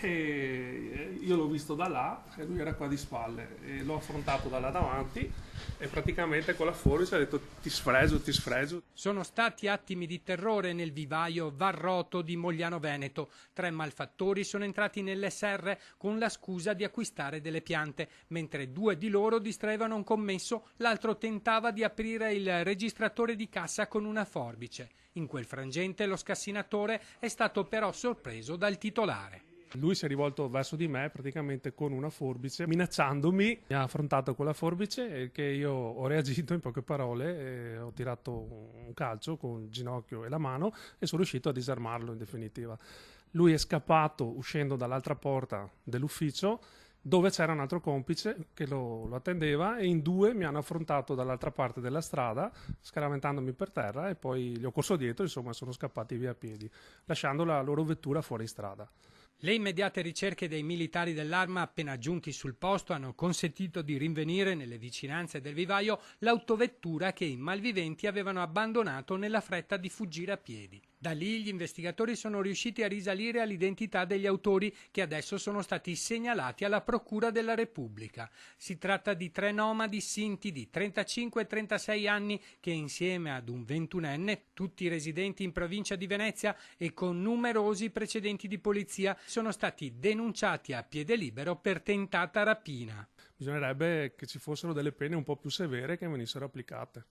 E io l'ho visto da là e lui era qua di spalle e l'ho affrontato da là davanti e praticamente con la forbice ha detto ti sfregio, ti sfregio. Sono stati attimi di terrore nel vivaio Varroto di Mogliano Veneto. 3 malfattori sono entrati nelle serre con la scusa di acquistare delle piante. Mentre 2 di loro distraevano un commesso, l'altro tentava di aprire il registratore di cassa con una forbice. In quel frangente lo scassinatore è stato però sorpreso dal titolare. Lui si è rivolto verso di me praticamente con una forbice, minacciandomi. Mi ha affrontato con la forbice che io ho reagito in poche parole, e ho tirato un calcio con il ginocchio e la mano e sono riuscito a disarmarlo in definitiva. Lui è scappato uscendo dall'altra porta dell'ufficio dove c'era un altro complice che lo attendeva e in 2 mi hanno affrontato dall'altra parte della strada scaraventandomi per terra e poi gli ho corso dietro, insomma sono scappati via a piedi lasciando la loro vettura fuori strada. Le immediate ricerche dei militari dell'Arma appena giunti sul posto hanno consentito di rinvenire nelle vicinanze del vivaio l'autovettura che i malviventi avevano abbandonato nella fretta di fuggire a piedi. Da lì gli investigatori sono riusciti a risalire all'identità degli autori che adesso sono stati segnalati alla Procura della Repubblica. Si tratta di 3 nomadi sinti di 35 e 36 anni che insieme ad un 21enne, tutti residenti in provincia di Venezia e con numerosi precedenti di polizia, sono stati denunciati a piede libero per tentata rapina. Bisognerebbe che ci fossero delle pene un po' più severe che venissero applicate.